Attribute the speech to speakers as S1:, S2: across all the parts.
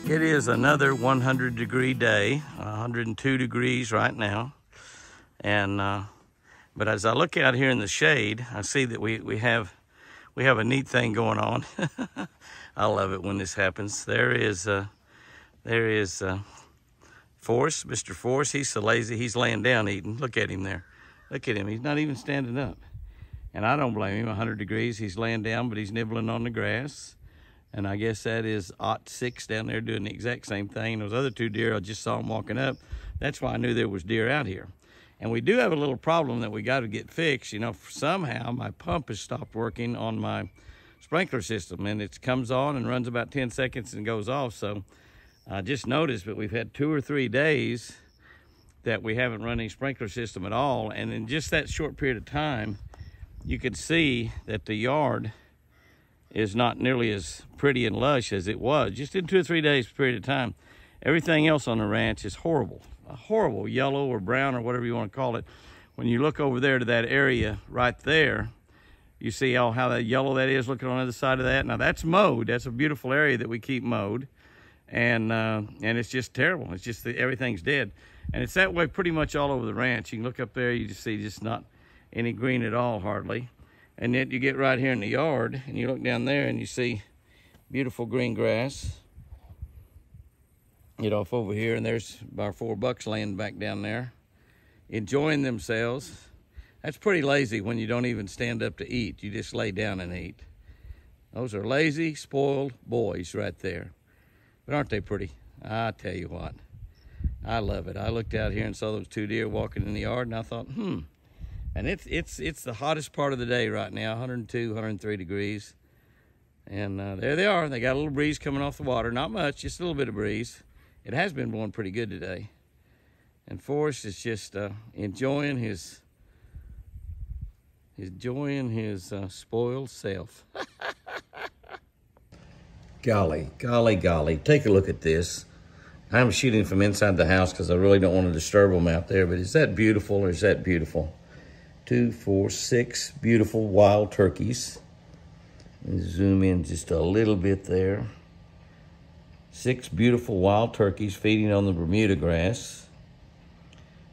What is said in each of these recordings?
S1: It is another 100-degree day, 102 degrees right now. And but as I look out here in the shade, I see that we have a neat thing going on. I love it when this happens. There is Force, Mr. Force. He's so lazy, he's laying down eating. Look at him there. Look at him. He's not even standing up. And I don't blame him. 100 degrees, he's laying down, but he's nibbling on the grass. And I guess that is Ot 6 down there doing the exact same thing. Those other two deer, I just saw them walking up. That's why I knew there was deer out here. And we do have a little problem that we got to get fixed. You know, somehow my pump has stopped working on my sprinkler system, and it comes on and runs about 10 seconds and goes off. So I just noticed that we've had 2 or 3 days that we haven't run any sprinkler system at all. And in just that short period of time, you could see that the yard is not nearly as pretty and lush as it was. Just in 2 or 3 days period of time, everything else on the ranch is horrible. A horrible yellow or brown or whatever you want to call it. When you look over there to that area right there, you see how that yellow that is looking on the other side of that. Now that's mowed. That's a beautiful area that we keep mowed. And it's just terrible. It's just that everything's dead. And it's that way pretty much all over the ranch. You can look up there, you just see just not any green at all hardly. And yet you get right here in the yard and you look down there and you see beautiful green grass. Get off over here and there's our 4 bucks laying back down there, enjoying themselves. That's pretty lazy when you don't even stand up to eat. You just lay down and eat. Those are lazy, spoiled boys right there. But aren't they pretty? I tell you what, I love it. I looked out here and saw those 2 deer walking in the yard and I thought, And it's the hottest part of the day right now, 102, 103 degrees. And there they are. They got a little breeze coming off the water. Not much, just a little bit of breeze. It has been blowing pretty good today. And Forrest is just enjoying his spoiled self. Golly, golly, golly. Take a look at this. I'm shooting from inside the house because I really don't want to disturb them out there. But is that beautiful or is that beautiful? 2, 4, 6 beautiful wild turkeys. Zoom in just a little bit there. 6 beautiful wild turkeys feeding on the Bermuda grass,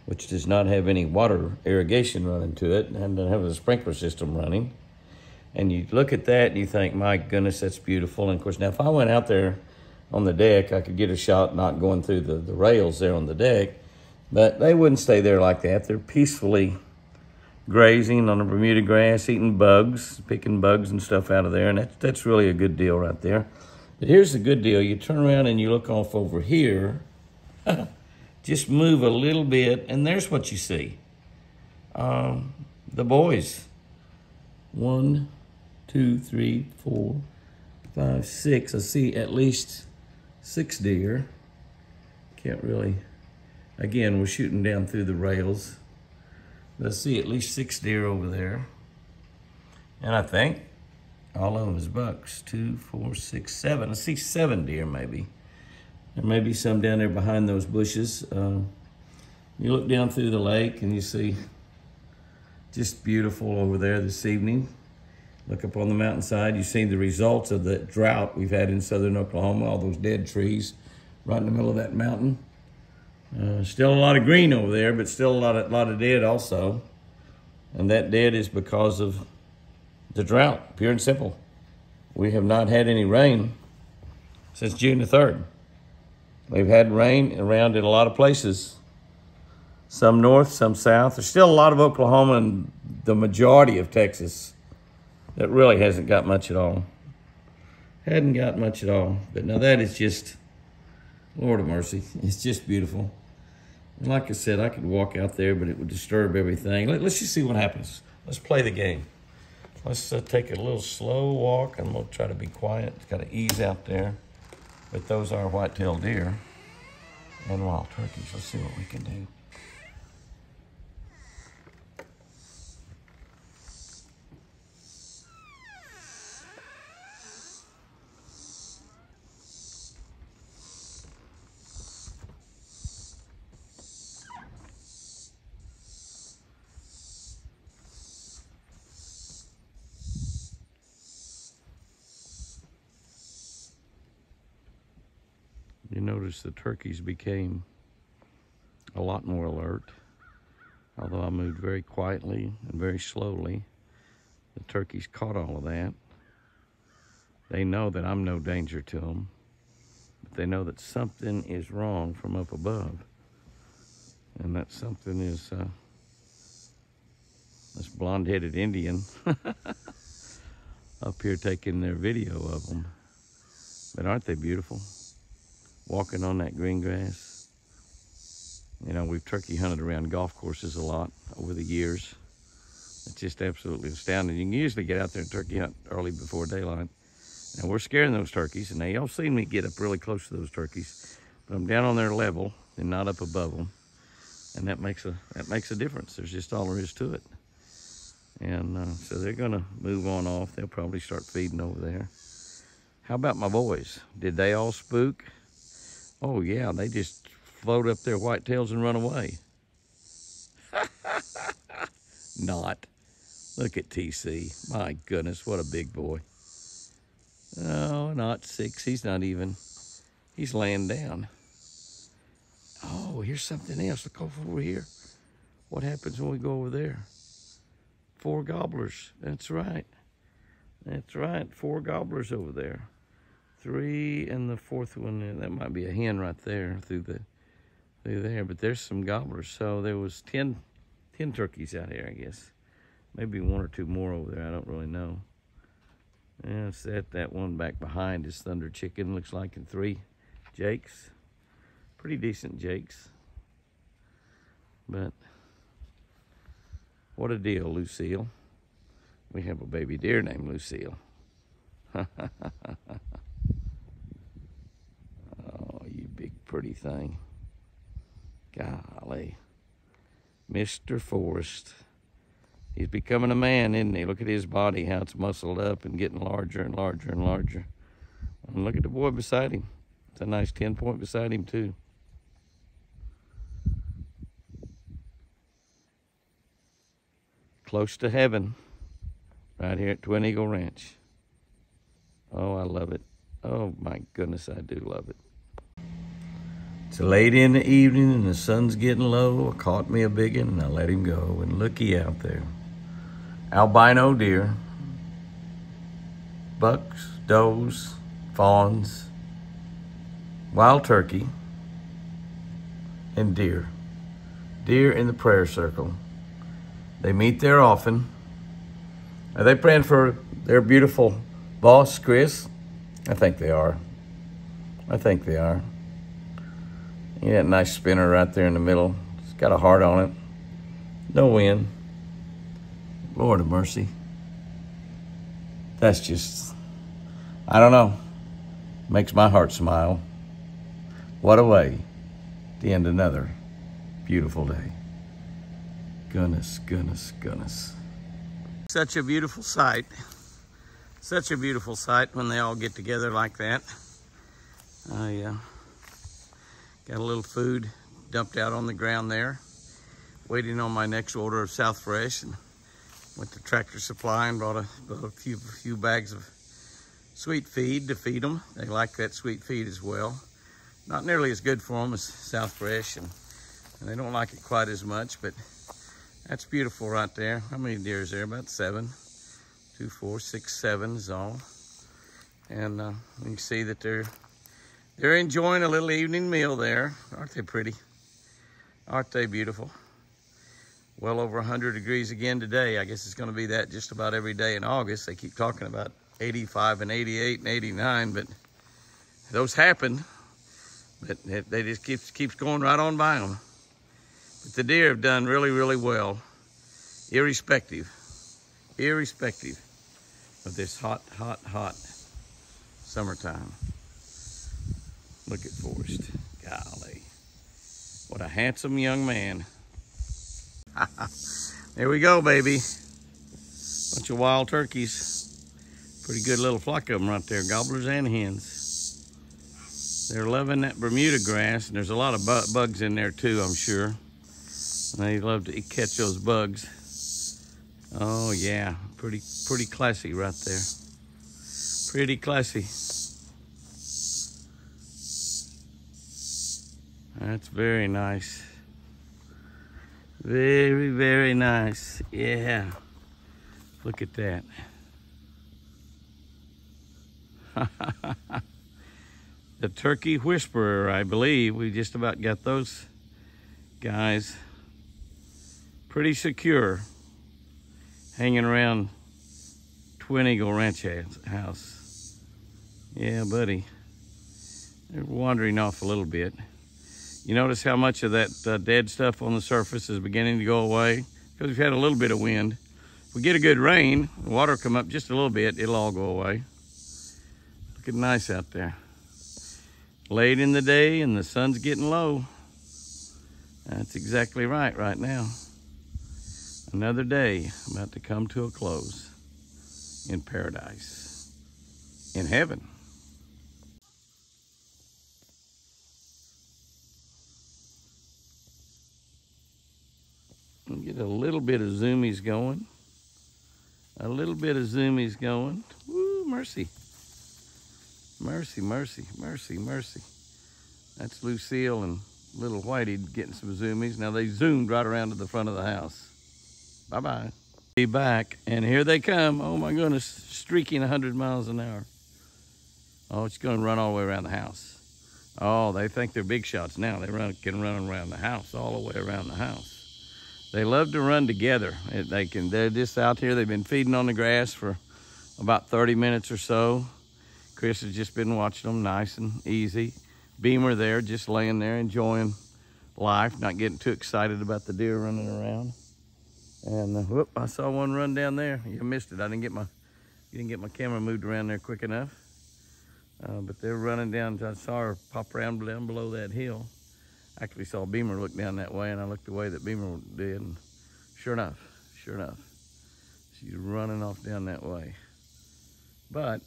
S1: which does not have any water irrigation running to it and doesn't have a sprinkler system running. And you look at that and you think, my goodness, that's beautiful. And of course, now if I went out there on the deck, I could get a shot not going through the rails there on the deck, but they wouldn't stay there like that. They're peacefully grazing on the Bermuda grass, eating bugs, picking bugs and stuff out of there, and that's really a good deal right there. But here's the good deal. You turn around and you look off over here, just move a little bit, and there's what you see. The boys. 1, 2, 3, 4, 5, 6. I see at least 6 deer. Can't really, again, we're shooting down through the rails. Let's see at least 6 deer over there. And I think all of them is bucks. 2, 4, 6, 7. I see 7 deer maybe. There may be some down there behind those bushes. You look down through the lake and you see just beautiful over there this evening. Look up on the mountainside. You see the results of the drought we've had in southern Oklahoma, all those dead trees right in the middle of that mountain. Still a lot of green over there, but still a lot of dead also. And that dead is because of the drought, pure and simple. We have not had any rain since June the 3rd. We've had rain around in a lot of places. Some north, some south. There's still a lot of Oklahoma and the majority of Texas that really hasn't got much at all. Hadn't got much at all. But now that is just, Lord of mercy, it's just beautiful. And like I said, I could walk out there, but it would disturb everything. Let's just see what happens. Let's play the game. Let's take a little slow walk, and we'll try to be quiet. Got to ease out there. But those are white-tailed deer and wild turkeys. Let's see what we can do. You notice the turkeys became a lot more alert. Although I moved very quietly and very slowly, the turkeys caught all of that. They know that I'm no danger to them, but they know that something is wrong from up above. And that something is this blonde-headed Indian up here taking their video of them. But aren't they beautiful? Walking on that green grass. You know, we've turkey hunted around golf courses a lot over the years. It's just absolutely astounding. You can usually get out there and turkey hunt early before daylight. And we're scaring those turkeys, and y'all seen me get up really close to those turkeys, but I'm down on their level and not up above them. And that makes a difference. There's just all there is to it. And so they're gonna move on off. They'll probably start feeding over there. How about my boys? Did they all spook? Oh yeah, they just float up their white tails and run away. Not. Look at TC. My goodness, what a big boy. Oh, not 6. He's not even. He's laying down. Oh, here's something else. Look over here. What happens when we go over there? 4 gobblers. That's right. That's right. 4 gobblers over there. 3 and the 4th one. That might be a hen right there through there. But there's some gobblers. So there was 10 turkeys out here, I guess. Maybe 1 or 2 more over there. I don't really know. Yeah, it's that one back behind is Thunder Chicken, looks like, and 3 jakes. Pretty decent jakes. But what a deal, Lucille. We have a baby deer named Lucille. Oh, you big pretty thing. Golly. Mr. Forrest. He's becoming a man, isn't he? Look at his body, how it's muscled up and getting larger and larger and larger. And look at the boy beside him. It's a nice 10-point beside him, too. Close to heaven, right here at Twin Eagle Ranch. Oh, I love it. Oh, my goodness, I do love it. It's late in the evening and the sun's getting low. I caught me a big one and I let him go. And looky out there. Albino deer, bucks, does, fawns, wild turkey, and deer. Deer in the prayer circle. They meet there often. Are they praying for their beautiful boss, Chris? I think they are. I think they are. Yeah, that nice spinner right there in the middle. It's got a heart on it. No wind. Lord of mercy. That's just, I don't know. Makes my heart smile. What a way to end another beautiful day. Goodness, goodness, goodness. Such a beautiful sight. Such a beautiful sight when they all get together like that. I got a little food dumped out on the ground there, waiting on my next order of South Fresh, and went to Tractor Supply and bought a few bags of sweet feed to feed them. They like that sweet feed as well. Not nearly as good for them as South Fresh, and they don't like it quite as much, but that's beautiful right there. How many deer is there? About 7. 2, 4, 6, 7 is all. And you can see that they're enjoying a little evening meal there. Aren't they pretty? Aren't they beautiful? Well over 100 degrees again today. I guess it's going to be that just about every day in August. They keep talking about 85 and 88 and 89, but those happen. But they just keeps going right on by them. But the deer have done really, really well, irrespective of this hot, hot, hot summertime. Look at Forrest. Golly. What a handsome young man. There we go, baby. Bunch of wild turkeys. Pretty good little flock of them right there, gobblers and hens. They're loving that Bermuda grass, and there's a lot of bugs in there too, I'm sure. And they love to catch those bugs. Oh yeah, pretty classy right there. Pretty classy. That's very nice. Very, very nice. Yeah. Look at that. The turkey whisperer, I believe. We just about got those guys pretty secure, hanging around Twin Eagle Ranch house. Yeah, buddy. They're wandering off a little bit. You notice how much of that dead stuff on the surface is beginning to go away? Because we've had a little bit of wind. If we get a good rain, the water will come up just a little bit, it'll all go away. Looking nice out there. Late in the day and the sun's getting low. That's exactly right now. Another day about to come to a close in paradise, in heaven. Get a little bit of zoomies going. A little bit of zoomies going. Woo, mercy. Mercy, mercy, mercy, mercy. That's Lucille and little Whitey getting some zoomies. Now they zoomed right around to the front of the house. Bye-bye. Be back, and here they come. Oh my goodness, streaking 100 miles an hour. Oh, it's gonna run all the way around the house. Oh, they think they're big shots now. They can run around the house, all the way around the house. They love to run together. They're just out here. They've been feeding on the grass for about 30 minutes or so. Chris has just been watching them, nice and easy. Beamer there, just laying there, enjoying life, not getting too excited about the deer running around. And whoop, I saw one run down there. You missed it. I didn't get my camera moved around there quick enough. But they're running down. I saw her pop around down below that hill. Actually saw Beamer look down that way, and I looked the way that Beamer did, and sure enough, she's running off down that way. But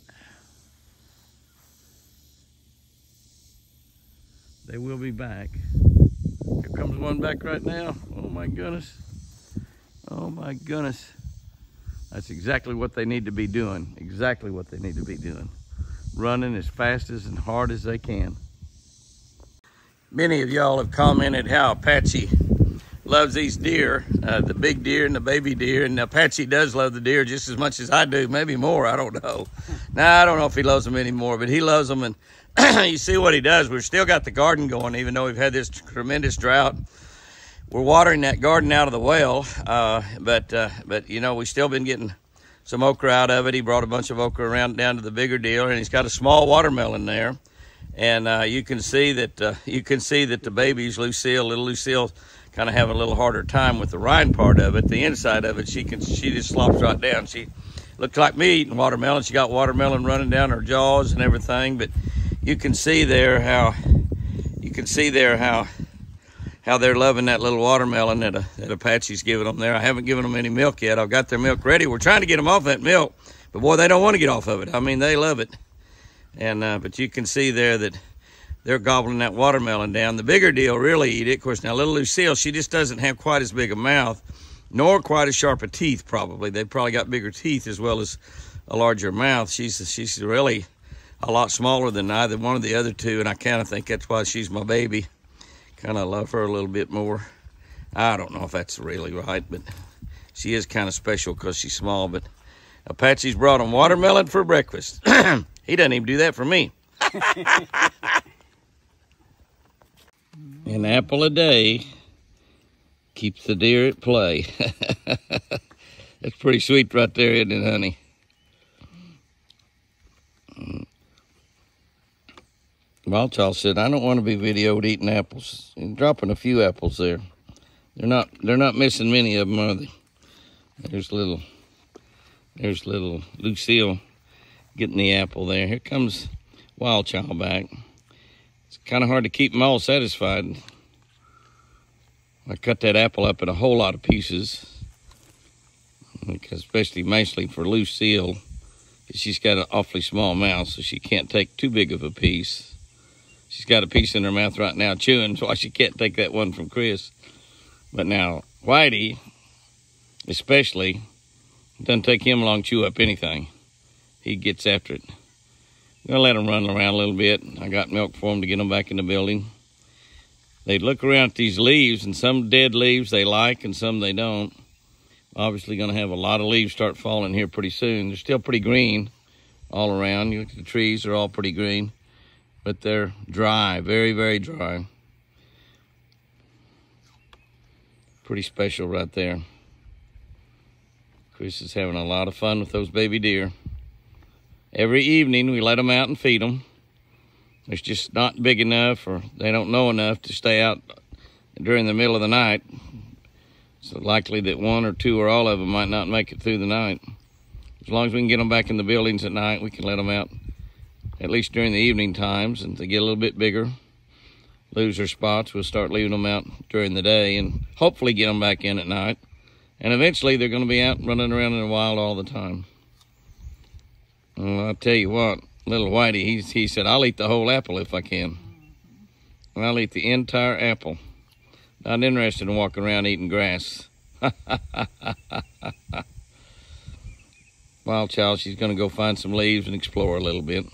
S1: they will be back. Here comes one back right now. Oh my goodness. Oh my goodness. That's exactly what they need to be doing. Exactly what they need to be doing. Running as fast as and hard as they can. Many of y'all have commented how Apache loves these deer, the big deer and the baby deer, and Apache does love the deer just as much as I do, maybe more, I don't know. Now, I don't know if he loves them anymore, but he loves them, and you see what he does. We've still got the garden going, even though we've had this tremendous drought. We're watering that garden out of the well, but you know, we've still been getting some okra out of it. He brought a bunch of okra around down to the bigger deal, and he's got a small watermelon there. And you can see that the babies, little Lucille, kind of have a little harder time with the rind part of it. The inside of it, she just slops right down. She looked like me eating watermelon. She got watermelon running down her jaws and everything. But you can see there how they're loving that little watermelon that Apache's giving them there. I haven't given them any milk yet. I've got their milk ready. We're trying to get them off that milk, but boy, they don't want to get off of it. I mean, they love it. And but you can see there that they're gobbling that watermelon down. The bigger deal really eat it. Of course, now little Lucille, she just doesn't have quite as big a mouth, nor quite as sharp a teeth. Probably they've probably got bigger teeth as well as a larger mouth. She's really a lot smaller than either one of the other two, and I kind of think that's why she's my baby. Kind of love her a little bit more. I don't know if that's really right, but she is kind of special because she's small. But Apache's brought him watermelon for breakfast. He doesn't even do that for me. An apple a day keeps the deer at play. That's pretty sweet right there, isn't it, honey? Malchal said, "I don't want to be videoed eating apples." And dropping a few apples there. They're not missing many of them, are they? There's little Lucille getting the apple there. Here comes Wild Child back. It's kind of hard to keep them all satisfied. I cut that apple up in a whole lot of pieces, especially mostly for Lucille. She's got an awfully small mouth, so she can't take too big of a piece. She's got a piece in her mouth right now chewing, so she can't take that one from Chris. But now, Whitey, especially, doesn't take him long to chew up anything. He gets after it. I'm gonna let him run around a little bit. I got milk for him to get him back in the building. they look around at these leaves, and some dead leaves they like and some they don't. Obviously going to have a lot of leaves start falling here pretty soon. They're still pretty green all around. You look at the trees, they're all pretty green, but they're dry, very, very dry. Pretty special right there. Chris is having a lot of fun with those baby deer. Every evening we let them out and feed them. It's just not big enough, or they don't know enough to stay out during the middle of the night. So likely that one or two or all of them might not make it through the night. As long as we can get them back in the buildings at night, we can let them out at least during the evening times, and they get a little bit bigger, lose their spots, we'll start leaving them out during the day and hopefully get them back in at night. And eventually they're going to be out running around in the wild all the time. Well, I'll tell you what, little Whitey, he said, I'll eat the whole apple if I can. I'll eat the entire apple. Not interested in walking around eating grass. Wild child, she's going to go find some leaves and explore a little bit.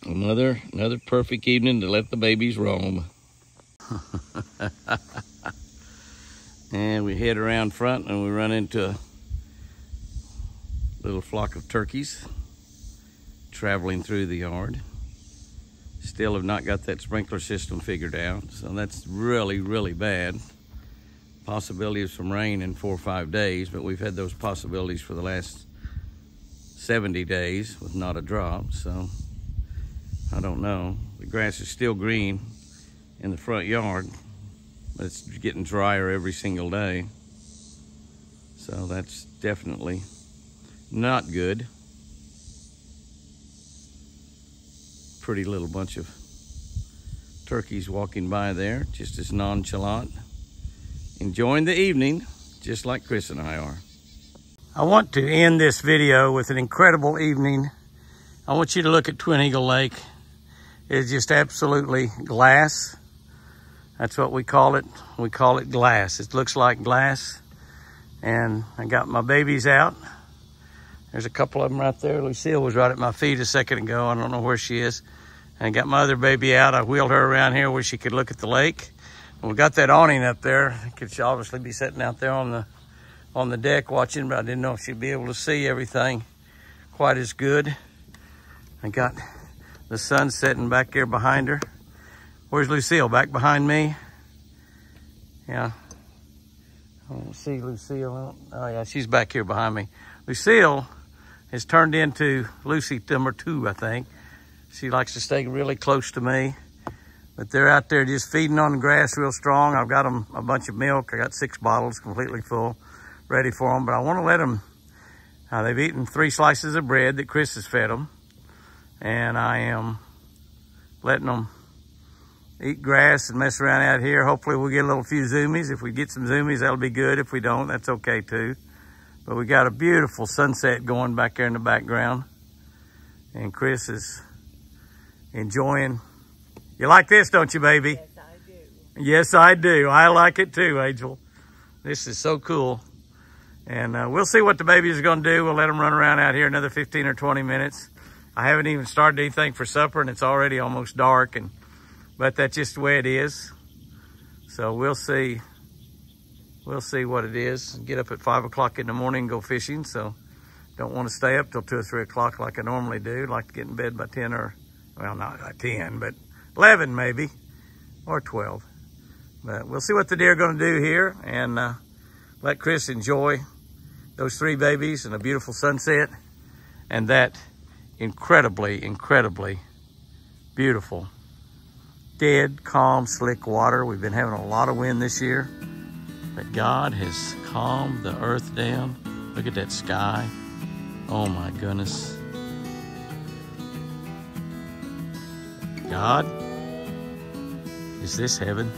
S1: Another perfect evening to let the babies roam. And we head around front and we run into a little flock of turkeys traveling through the yard. Still have not got that sprinkler system figured out, so that's really, really bad. Possibility of some rain in 4 or 5 days, but we've had those possibilities for the last 70 days with not a drop, so I don't know. The grass is still green in the front yard, but it's getting drier every single day. So that's definitely not good. Pretty little bunch of turkeys walking by there, just as nonchalant, enjoying the evening, just like Chris and I are. I want to end this video with an incredible evening. I want you to look at Twin Eagle Lake. It's just absolutely glass. That's what we call it. We call it glass. It looks like glass. And I got my babies out. There's a couple of them right there. Lucille was right at my feet a second ago. I don't know where she is. And I got my other baby out. I wheeled her around here where she could look at the lake. And we got that awning up there. She'd obviously be sitting out there on the deck watching, but I didn't know if she'd be able to see everything quite as good. I got the sun setting back there behind her. Where's Lucille? Back behind me? Yeah. I don't see Lucille. Oh yeah, she's back here behind me. Lucille has turned into Lucy number 2, I think. She likes to stay really close to me. But they're out there just feeding on the grass real strong. I've got them a bunch of milk. I got 6 bottles completely full, ready for them. But I want to let them, they've eaten 3 slices of bread that Chris has fed them. And I am letting them eat grass and mess around out here. Hopefully we'll get a few Zoomies. If we get some Zoomies, that'll be good. If we don't, that's okay too. But we got a beautiful sunset going back there in the background. And Chris is enjoying. You like this, don't you, baby?
S2: Yes, I do.
S1: Yes, I do. I like it too, Angel. This is so cool. And we'll see what the babies are going to do. We'll let them run around out here another 15 or 20 minutes. I haven't even started anything for supper, and it's already almost dark. But that's just the way it is. So we'll see. We'll see what it is. Get up at 5 o'clock in the morning and go fishing. So don't want to stay up till 2 or 3 o'clock like I normally do. Like to get in bed by 10 or, well, not by 10, but 11 maybe, or 12. But we'll see what the deer are going to do here, and let Chris enjoy those 3 babies and a beautiful sunset and that incredibly, incredibly beautiful, dead, calm, slick water. We've been having a lot of wind this year, but God has calmed the earth down. Look at that sky. Oh my goodness. God, is this heaven?